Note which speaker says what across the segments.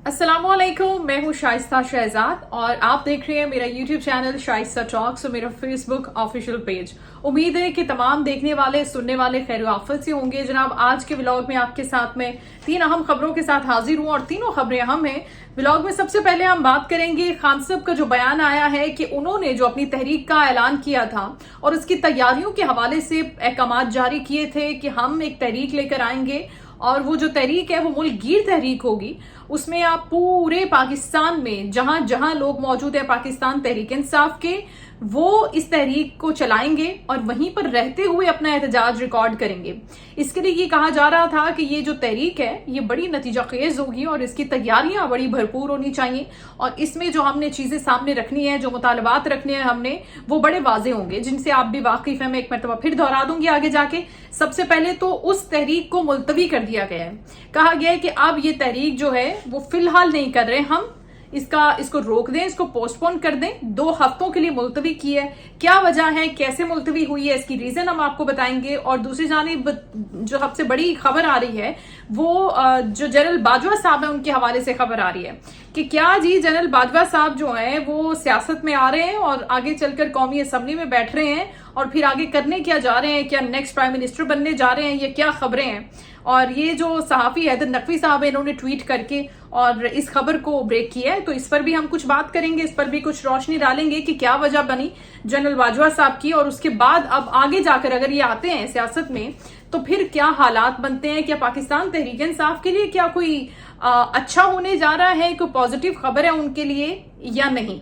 Speaker 1: अस्सलाम वालेकुम, मैं हूँ शाइस्ता शहजाद और आप देख रहे हैं मेरा YouTube चैनल शाइस्ता टॉक्स और मेरा Facebook ऑफिशियल पेज। उम्मीद है कि तमाम देखने वाले सुनने वाले खैर आफत से होंगे। जनाब, आज के व्लॉग में आपके साथ में 3 अहम खबरों के साथ हाजिर हूँ और तीनों खबरें अहम हैं। व्लॉग में सबसे पहले हम बात करेंगे खान साहब का जो बयान आया है कि उन्होंने जो अपनी तहरीक का ऐलान किया था और उसकी तैयारियों के हवाले से अहकामात जारी किए थे कि हम एक तहरीक लेकर आएंगे और वो जो तहरीक है वो मुल्क गिर तहरीक होगी। उसमें आप पूरे पाकिस्तान में जहां जहां लोग मौजूद है पाकिस्तान तहरीक इंसाफ के, वो इस तहरीक को चलाएंगे और वहीं पर रहते हुए अपना एहतजाज रिकॉर्ड करेंगे। इसके लिए ये कहा जा रहा था कि ये जो तहरीक है ये बड़ी नतीजा खेज होगी और इसकी तैयारियां बड़ी भरपूर होनी चाहिए और इसमें जो हमने चीजें सामने रखनी है, जो मुतालबात रखने हैं हमने, वो बड़े वाजे होंगे जिनसे आप भी वाकिफ है। मैं एक मरतबा फिर दोहरा दूंगी आगे जाके। सबसे पहले तो उस तहरीक को मुलतवी कर दिया गया है। कहा गया है कि अब ये तहरीक जो है वो फिलहाल नहीं कर रहे हम, इसको रोक दें, इसको पोस्टपोन कर दें। 2 हफ्तों के लिए मुलतवी की है। क्या वजह है, कैसे मुलतवी हुई है, इसकी रीजन हम आपको बताएंगे। और दूसरी जानिब जो सबसे बड़ी खबर आ रही है वो जो जनरल बाजवा साहब है उनके हवाले से खबर आ रही है कि क्या जी जनरल बाजवा साहब जो है वो सियासत में आ रहे हैं और आगे चलकर कौमी असम्बली में बैठ रहे हैं और फिर आगे करने क्या जा रहे हैं, क्या नेक्स्ट प्राइम मिनिस्टर बनने जा रहे हैं, ये क्या खबरें हैं। और ये जो सहाफी हैदर नकवी साहब है इन्होंने ट्वीट करके और इस खबर को ब्रेक किया है, तो इस पर भी हम कुछ बात करेंगे, इस पर भी कुछ रोशनी डालेंगे कि क्या वजह बनी जनरल बाजवा साहब की। और उसके बाद अब आगे जाकर अगर ये आते हैं सियासत में तो फिर क्या हालात बनते हैं, क्या पाकिस्तान तहरीक इंसाफ के लिए क्या कोई अच्छा होने जा रहा है, कोई पॉजिटिव खबर है उनके लिए या नहीं।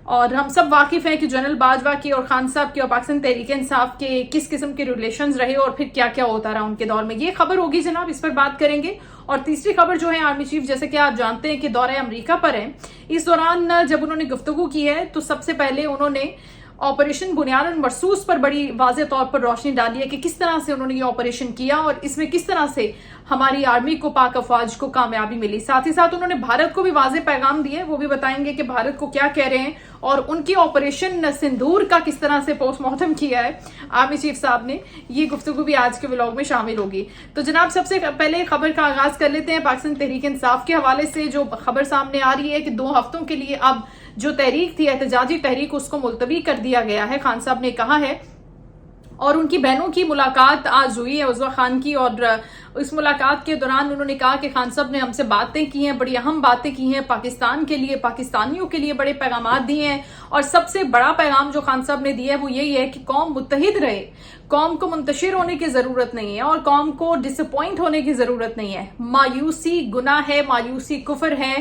Speaker 1: और हम सब वाकिफ हैं कि जनरल बाजवा की और खान साहब की और पाकिस्तान तहरीक इंसाफ के किस किस्म के रिलेशंस रहे और फिर क्या क्या होता रहा उनके दौर में। ये खबर होगी जनाब, इस पर बात करेंगे। और तीसरी खबर जो है आर्मी चीफ, जैसे कि आप जानते हैं कि दौरे अमेरिका पर है। इस दौरान जब उन्होंने गुफ्तगू की है तो सबसे पहले उन्होंने ऑपरेशन बुनियाद मरसूस पर बड़ी वाज़े तौर पर रोशनी डाली है कि किस तरह से उन्होंने ये ऑपरेशन किया और इसमें किस तरह से हमारी आर्मी को, पाक अफवाज को कामयाबी मिली। साथ ही साथ उन्होंने भारत को भी वाज़े पैगाम दिए, वो भी बताएंगे कि भारत को क्या कह रहे हैं और उनकी ऑपरेशन सिंदूर का किस तरह से पोस्टमार्टम किया है आर्मी चीफ साहब ने। ये गुफ्तगू भी आज के व्लॉग में शामिल होगी। तो जनाब, सबसे पहले खबर का आगाज कर लेते हैं पाकिस्तान तहरीक इंसाफ के हवाले से। जो खबर सामने आ रही है कि 2 हफ्तों के लिए अब जो तहरीक थी, एहतजाजी तहरीक, उसको मुलतवी कर दिया गया है, खान साहब ने कहा है। और उनकी बहनों की मुलाकात आज हुई है उज़्वा खान की और इस मुलाकात के दौरान उन्होंने कहा कि खान साहब ने हमसे बातें की हैं, बड़ी अहम बातें की हैं, पाकिस्तान के लिए, पाकिस्तानियों के लिए बड़े पैगाम दिए हैं। और सबसे बड़ा पैगाम जो खान साहब ने दिया है वो यही है कि कौम मुत्तहिद रहे, कौम को मुंतशिर होने की जरूरत नहीं है और कौम को डिसअपॉइंट होने की जरूरत नहीं है। मायूसी गुनाह है, मायूसी कुफर है।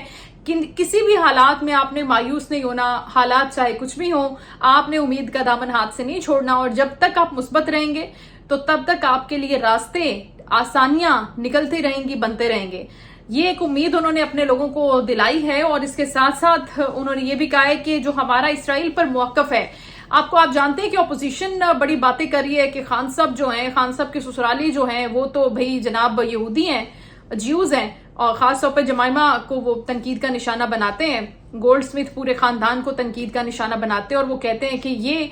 Speaker 1: किसी भी हालात में आपने मायूस नहीं होना, हालात चाहे कुछ भी हो, आपने उम्मीद का दामन हाथ से नहीं छोड़ना। और जब तक आप मुस्बत रहेंगे तो तब तक आपके लिए रास्ते, आसानियां निकलती रहेंगी, बनते रहेंगे। ये एक उम्मीद उन्होंने अपने लोगों को दिलाई है। और इसके साथ साथ उन्होंने ये भी कहा है कि जो हमारा इसराइल पर मौकफ है, आप जानते हैं कि अपोजिशन बड़ी बातें कर रही है कि खान साहब जो हैं, खान साहब के ससुराली जो हैं वो तो भाई जनाब यहूदी हैं, ज्यूज हैं और खास तौर पर जमाइमा को वो तनकीद का निशाना बनाते हैं। गोल्ड स्मिथ पूरे खानदान को तनकीद का निशाना बनाते हैं और वो कहते हैं कि ये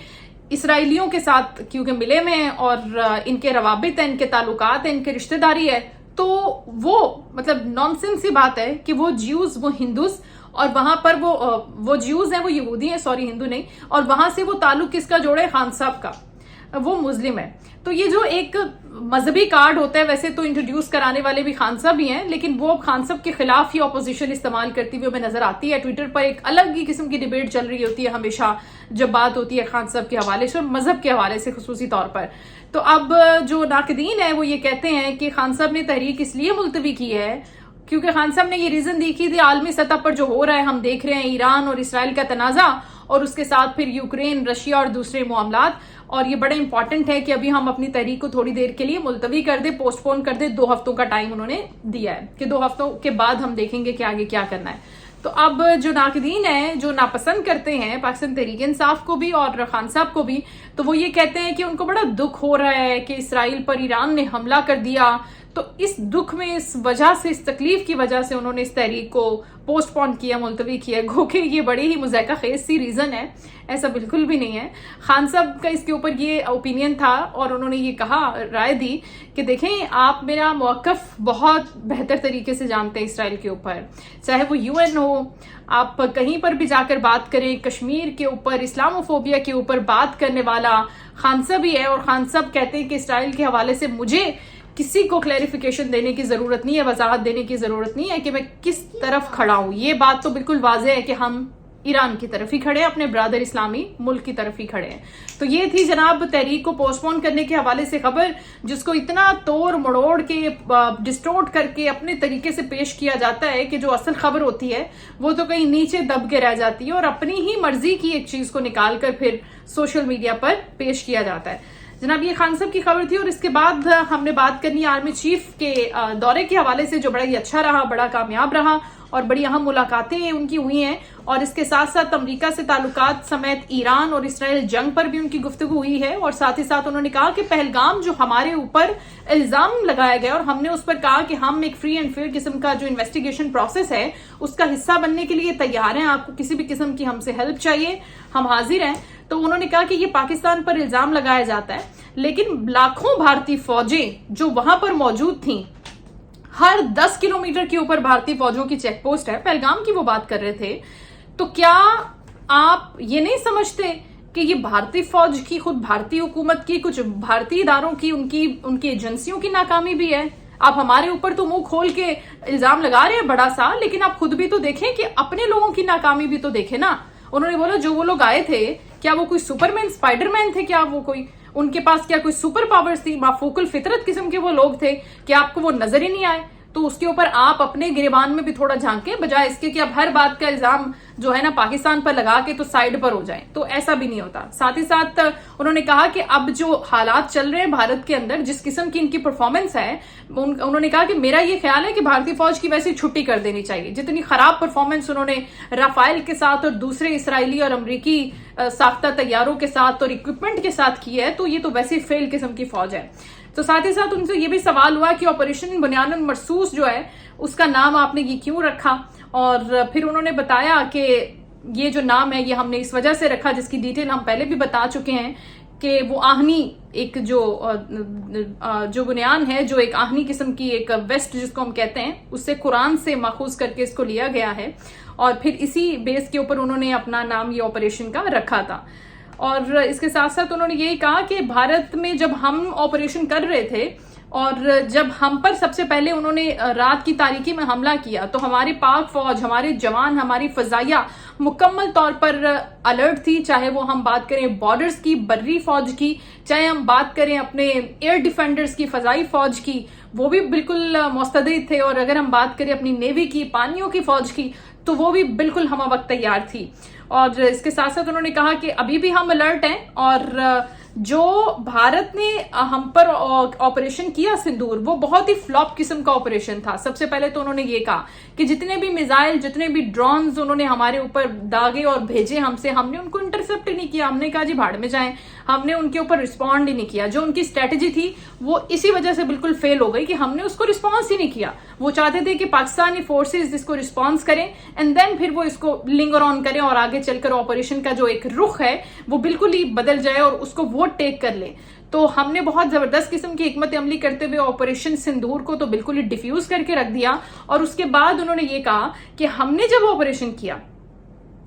Speaker 1: इसराइलियों के साथ क्योंकि मिले में हैं और इनके रवाबित हैं, इनके ताल्लुकात हैं, इनके रिश्तेदारी है, तो वो मतलब नॉनसेंस सी बात है कि वो ज्यूज, वो हिंदूज और वहां पर वो ज्यूज हैं, वो यहूदी हैं, सॉरी हिंदू नहीं, और वहां से वो ताल्लुक किसका जोड़े, खान साहब का, वो मुस्लिम है। तो ये जो एक मजहबी कार्ड होता है, वैसे तो इंट्रोड्यूस कराने वाले भी खान साहब ही हैं, लेकिन वो खान साहब के खिलाफ ही ऑपोजिशन इस्तेमाल करती हुई हमें नजर आती है। ट्विटर पर एक अलग ही किस्म की डिबेट चल रही होती है हमेशा जब बात होती है खान साहब के हवाले से और मजहब के हवाले से खुसूसी तौर पर। तो अब जो नाकदीन है वो ये कहते हैं कि खान साहब ने तहरीक इसलिए मुलतवी की है क्योंकि खान साहब ने ये रीजन देखी थी, आलमी सतह पर जो हो रहा है, हम देख रहे हैं ईरान और इसराइल का तनाजा और उसके साथ फिर यूक्रेन, रशिया और दूसरे मामलात, और ये बड़ा इंपॉर्टेंट है कि अभी हम अपनी तहरीक को थोड़ी देर के लिए मुलतवी कर दे, पोस्टपोन कर दे। 2 हफ्तों का टाइम उन्होंने दिया है कि 2 हफ्तों के बाद हम देखेंगे कि आगे क्या करना है। तो अब जो नाकदीन है, जो नापसंद करते हैं पाकिस्तान तहरीक इंसाफ को भी और खान साहब को भी, तो वो ये कहते हैं कि उनको बड़ा दुख हो रहा है कि इसराइल पर ईरान ने हमला कर दिया, تو اس دکھ میں، اس وجہ سے، اس تکلیف کی وجہ سے انہوں نے اس تحریک کو پوسٹ پون کیا، ملتوی کیا. گو کہ یہ بڑی ہی مضحکہ خیز سی ریزن ہے، ایسا بالکل بھی نہیں ہے. خان صاحب کا اس کے اوپر یہ اوپینین تھا اور انہوں نے یہ کہا، رائے دی کہ دیکھیں آپ میرا موقف بہت بہتر طریقے سے جانتے ہیں اسرائیل کے اوپر، چاہے وہ UN ہو، آپ کہیں پر بھی جا کر بات کریں، کشمیر کے اوپر، اسلاموفوبیا کے اوپر بات کرنے والا خان صاحب ہی ہے. اور خان صاحب کہتے ہیں کہ اسرائیل کے حوالے سے مجھے کسی کو کلیریفیکیشن دینے کی ضرورت نہیں ہے، وضاحت دینے کی ضرورت نہیں ہے کہ میں کس طرف کھڑا ہوں. یہ بات تو بالکل واضح ہے کہ ہم ایران کی طرف ہی کھڑے ہیں، اپنے برادر اسلامی ملک کی طرف ہی کھڑے ہیں. تو یہ تھی جناب تحریک کو پوسٹ پون کرنے کے حوالے سے خبر، جس کو اتنا توڑ مڑوڑ کے، ڈسٹورٹ کر کے اپنے طریقے سے پیش کیا جاتا ہے کہ جو اصل خبر ہوتی ہے وہ تو کہیں نیچے دب کے رہ جاتی ہے اور اپنی ہی مرضی کی ایک چیز کو نکال کر پھر سوشل میڈیا پر پیش کیا جاتا ہے. جناب یہ خان صاحب کی خبر تھی. اور اس کے بعد ہم نے بات کرنی آرمی چیف کے دورے کے حوالے سے، جو بڑا ہی اچھا رہا، بڑا کامیاب رہا اور بڑی اہم ملاقاتیں ان کی ہوئی ہیں. اور اس کے ساتھ ساتھ امریکہ سے تعلقات سمیت ایران اور اسرائیل جنگ پر بھی ان کی گفتگو ہوئی ہے. اور ساتھ ہی ساتھ انہوں نے کہا کہ پہلگام جو ہمارے اوپر الزام لگایا گیا، اور ہم نے اس پر کہا کہ ہم ایک فری اینڈ فیئر قسم کا جو انویسٹیگیشن پروسیس ہے اس کا حصہ بننے کے لیے تیار ہیں. آپ کو کسی بھی قسم کی ہم سے ہیلپ چاہیے، ہم حاضر ہیں. تو انہوں نے کہا کہ یہ پاکستان پر الزام لگایا جاتا ہے، لیکن لاکھوں بھارتی فوجیں جو وہاں پر موجود تھیں، ہر 10 کلومیٹر کے اوپر بھارتی فوجوں کی چیک پوسٹ ہے. پہلگام کی وہ بات کر رہے تھے. تو کیا آپ یہ نہیں سمجھتے کہ یہ بھارتی فوج کی، خود بھارتی حکومت کی، کچھ بھارتی اداروں کی، ان کی ایجنسیوں کی ناکامی بھی ہے؟ آپ ہمارے اوپر تو منہ کھول کے الزام لگا رہے ہیں بڑا سا، لیکن آپ خود بھی تو دیکھیں کہ اپنے لوگوں کی ناکامی بھی تو دیکھیں نا. انہوں نے بولا جو وہ لوگ آئے تھے، کیا وہ کوئی سپر مین، اسپائڈر مین تھے؟ کیا وہ کوئی، ان کے پاس کیا کوئی سپر پاورز تھی؟ مافوق الفطرت قسم کے وہ لوگ تھے کہ آپ کو وہ نظر ہی نہیں آئے؟ تو اس کے اوپر آپ اپنے گریبان میں بھی تھوڑا جھانکیں، بجائے اس کے کہ اب ہر بات کا الزام جو ہے نا پاکستان پر لگا کے تو سائڈ پر ہو جائیں. تو ایسا بھی نہیں ہوتا. ساتھ ہی ساتھ انہوں نے کہا کہ اب جو حالات چل رہے ہیں بھارت کے اندر، جس قسم کی ان کی پرفارمنس ہے، انہوں نے کہا کہ میرا یہ خیال ہے کہ بھارتی فوج کی ویسے چھٹی کر دینی چاہیے. جتنی خراب پرفارمنس انہوں نے رافائل کے ساتھ اور دوسرے اسرائیلی اور امریکی ساختہ طیاروں کے ساتھ اور اکوپمنٹ کے ساتھ کی ہے، تو یہ تو ویسے فیل قسم کی فوج ہے. تو ساتھ ہی ساتھ ان سے یہ بھی سوال ہوا کہ آپریشن بنیان المرصوص جو ہے اس کا نام آپ نے یہ کیوں رکھا؟ اور پھر انہوں نے بتایا کہ یہ جو نام ہے یہ ہم نے اس وجہ سے رکھا، جس کی ڈیٹیل ہم پہلے بھی بتا چکے ہیں، کہ وہ آہنی ایک جو بنیان ہے، جو ایک آہنی قسم کی ایک ویسٹ جس کو ہم کہتے ہیں، اس سے قرآن سے ماخوذ کر کے اس کو لیا گیا ہے. اور پھر اسی بیس کے اوپر انہوں نے اپنا نام یہ آپریشن کا رکھا تھا. اور اس کے ساتھ ساتھ انہوں نے یہی کہا کہ بھارت میں جب ہم آپریشن کر رہے تھے اور جب ہم پر سب سے پہلے انہوں نے رات کی تاریکی میں حملہ کیا، تو ہماری پاک فوج، ہمارے جوان، ہماری فضائیہ مکمل طور پر الرٹ تھی. چاہے وہ ہم بات کریں بارڈرز کی، بری فوج کی، چاہے ہم بات کریں اپنے ایئر ڈیفینڈرز کی، فضائی فوج کی، وہ بھی بالکل مستعد تھے. اور اگر ہم بات کریں اپنی نیوی کی، پانیوں کی فوج کی، تو وہ بھی بالکل ہمہ وقت تیار تھی. اور اس کے ساتھ ساتھ انہوں نے کہا کہ ابھی بھی ہم الرٹ ہیں. اور جو بھارت نے ہم پر آپریشن کیا سندور، وہ بہت ہی فلاپ قسم کا آپریشن تھا. سب سے پہلے تو انہوں نے یہ کہا کہ جتنے بھی میزائل، جتنے بھی ڈرونز انہوں نے ہمارے اوپر داغے اور بھیجے ہم سے، ہم نے ان کو انٹرسپٹ نہیں کیا. ہم نے کہا جی بھاڑ میں جائیں، ہم نے ان کے اوپر رسپونڈ ہی نہیں کیا. جو ان کی اسٹریٹجی تھی وہ اسی وجہ سے بالکل فیل ہو گئی کہ ہم نے اس کو رسپانس ہی نہیں کیا. وہ چاہتے تھے کہ پاکستانی فورسز اس کو رسپانس کریں اینڈ دین پھر وہ اس کو لنگر آن کریں اور آگے چل کر آپریشن کا جو ایک رخ ہے وہ بالکل ہی بدل جائے اور اس کو وہ ٹیک کر لے. تو ہم نے بہت زبردست قسم کی حکمت عملی کرتے ہوئے آپریشن سندور کو تو بالکل ہی ڈیفیوز کر کے رکھ دیا. اور اس کے بعد انہوں نے یہ کہا کہ ہم نے جب آپریشن کیا،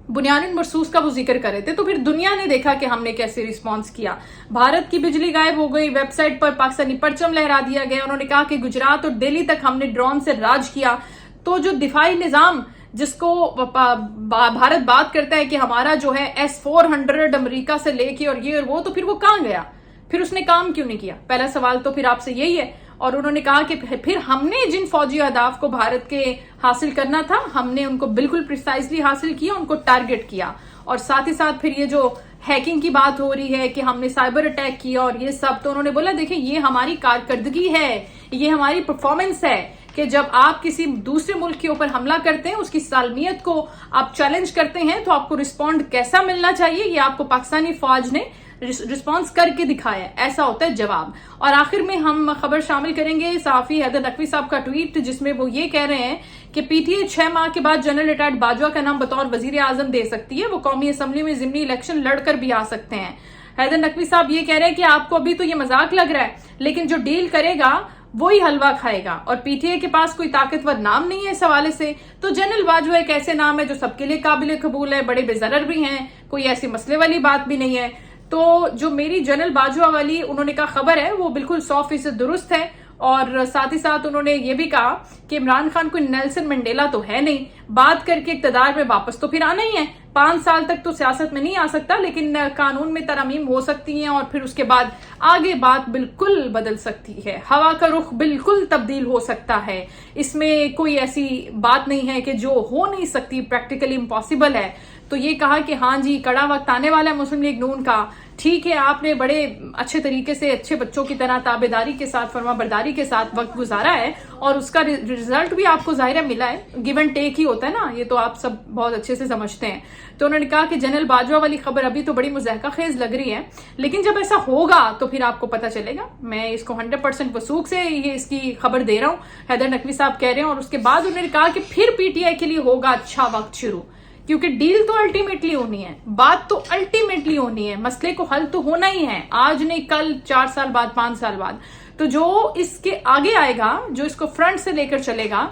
Speaker 1: بنیان المرصوص کا وہ ذکر کر رہے تھے، تو پھر دنیا نے دیکھا کہ ہم نے کیسے رسپانس کیا. بھارت کی بجلی غائب ہو گئی، ویب سائٹ پر پاکستانی پرچم لہرا دیا گیا. انہوں نے کہا کہ گجرات اور دہلی تک ہم نے ڈرون سے راج کیا. تو جو دفاعی نظام جس کو بھارت بات کرتا ہے کہ ہمارا جو ہے S-400 امریکہ سے لے کے اور یہ اور وہ، تو پھر وہ کہاں گیا؟ پھر اس نے کام کیوں نہیں کیا؟ پہلا سوال تو پھر آپ سے یہی ہے. اور انہوں نے کہا کہ پھر ہم نے جن فوجی اہداف کو بھارت کے حاصل کرنا تھا، ہم نے ان کو بالکل پریسائزلی حاصل کیا، ان کو ٹارگٹ کیا. اور ساتھ ہی ساتھ پھر یہ جو ہیکنگ کی بات ہو رہی ہے کہ ہم نے سائبر اٹیک کیا اور یہ سب، تو انہوں نے بولا دیکھیں یہ ہماری کارکردگی ہے، یہ ہماری پرفارمنس ہے کہ جب آپ کسی دوسرے ملک کے اوپر حملہ کرتے ہیں، اس کی سالمیت کو آپ چیلنج کرتے ہیں، تو آپ کو رسپونڈ کیسا ملنا چاہیے، یہ آپ کو پاکستانی فوج نے रिस्पॉन्स करके दिखाया है, ऐसा होता है जवाब। और आखिर में हम खबर शामिल करेंगे सहाफी हैदर नकवी साहब का ट्वीट, जिसमें वो ये कह रहे हैं कि पीटीआई 6 माह के बाद जनरल रिटायर्ड बाजवा का नाम बतौर वजीर आजम दे सकती है, वो कौमी असम्बली में जिमनी इलेक्शन लड़कर भी आ सकते हैं। हैदर नकवी साहब ये कह रहे हैं कि आपको अभी तो ये मजाक लग रहा है, लेकिन जो डील करेगा वही हलवा खाएगा, और पीटीआई के पास कोई ताकतवर नाम नहीं है इस हवाले से। तो जनरल बाजवा एक ऐसे नाम है जो सबके लिए काबिल कबूल है, बड़े बेजरर भी हैं, कोई ऐसी मसले वाली बात भी नहीं है। तो जो मेरी जनरल बाजवा वाली उन्होंने कहा खबर है वो बिल्कुल 100% दुरुस्त है, और साथ ही साथ उन्होंने ये भी कहा कि इमरान खान कोई नेल्सन मंडेला तो है नहीं, बात करके इक्तदार में वापस तो फिर आना ही है, 5 साल तक तो सियासत में नहीं आ सकता, लेकिन कानून में तरमीम हो सकती हैं और फिर उसके बाद आगे बात बिल्कुल बदल सकती है, हवा का रुख बिल्कुल तब्दील हो सकता है। इसमें कोई ऐसी बात नहीं है कि जो हो नहीं सकती, प्रैक्टिकली इम्पॉसिबल है। तो ये कहा कि हाँ जी कड़ा वक्त आने वाला है मुस्लिम लीग नून का, ठीक है आपने बड़े अच्छे तरीके से अच्छे बच्चों की तरह ताबेदारी के साथ फरमाबरदारी के साथ वक्त गुजारा है, और उसका रिजल्ट भी आपको जाहिर है मिला है, गिव एंड टेक ही होता है ना, ये तो आप सब बहुत अच्छे से समझते हैं। तो उन्होंने कहा कि जनरल बाजवा वाली खबर अभी तो बड़ी मुज़हका खेज लग रही है, लेकिन जब ऐसा होगा तो फिर आपको पता चलेगा। मैं इसको 100% वसूख से ये इसकी खबर दे रहा हूँ, हैदर नकवी साहब कह रहे हैं। और उसके बाद उन्होंने कहा कि फिर पीटीआई के लिए होगा अच्छा वक्त शुरू, क्योंकि डील तो अल्टीमेटली होनी है, बात तो अल्टीमेटली होनी है, मसले को हल तो होना ही है, आज नहीं कल, 4 साल बाद, 5 साल बाद। तो जो इसके आगे आएगा, जो इसको फ्रंट से लेकर चलेगा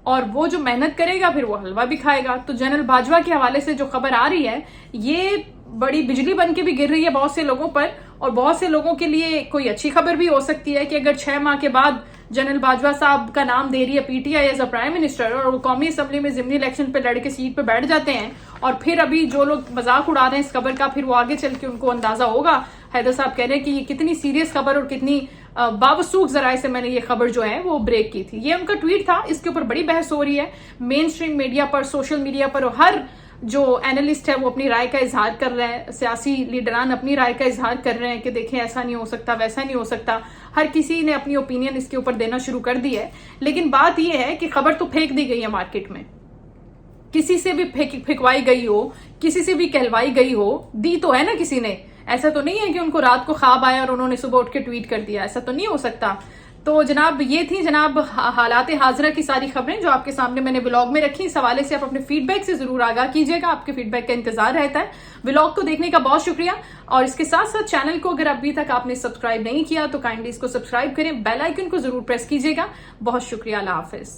Speaker 1: और वो जो मेहनत करेगा फिर वो हलवा भी खाएगा। तो जनरल बाजवा के हवाले से जो खबर आ रही है ये बड़ी बिजली बन के भी गिर रही है बहुत से लोगों पर, और बहुत से लोगों के लिए कोई अच्छी खबर भी हो सकती है कि अगर 6 माह के बाद जनरल बाजवा साहब का नाम दे रही है PTI as a prime minister, और वो कौमी असम्बली में जिमनी इलेक्शन पे लड़के सीट पे बैठ जाते हैं, और फिर अभी जो लोग मजाक उड़ा रहे हैं इस खबर का, फिर वो आगे चल के उनको अंदाजा होगा। हैदर साहब कह रहे हैं कि ये कितनी सीरियस खबर और कितनी बावसूख जराए से मैंने ये खबर जो है वो ब्रेक की थी। ये उनका ट्वीट था, इसके ऊपर बड़ी बहस हो रही है मेन स्ट्रीम मीडिया पर, सोशल मीडिया पर, और हर जो एनालिस्ट है वो अपनी राय का इजहार कर रहे हैं, सियासी लीडरान अपनी राय का इजहार कर रहे हैं कि देखें ऐसा नहीं हो सकता, वैसा नहीं हो सकता, हर किसी ने अपनी ओपिनियन इसके ऊपर देना शुरू कर दी है। लेकिन बात यह है कि खबर तो फेंक दी गई है मार्केट में, किसी से भी फेंकवाई गई हो, किसी से भी कहलवाई गई हो, दी तो है ना किसी ने, ऐसा तो नहीं है कि उनको रात को ख्वाब आया और उन्होंने सुबह उठ के ट्वीट कर दिया, ऐसा तो नहीं हो सकता। तो जनाब ये थी जनाब हालात हाजरा की सारी खबरें जो आपके सामने मैंने व्लॉग में रखी। इस हवाले से आप अपने फीडबैक से जरूर आगाह कीजिएगा, आपके फीडबैक का इंतजार रहता है। व्लॉग को देखने का बहुत शुक्रिया, और इसके साथ साथ चैनल को अगर अभी तक आपने सब्सक्राइब नहीं किया तो काइंडली इसको सब्सक्राइब करें, बेल आइकन को जरूर प्रेस कीजिएगा। बहुत शुक्रिया, अल्लाह हाफिज।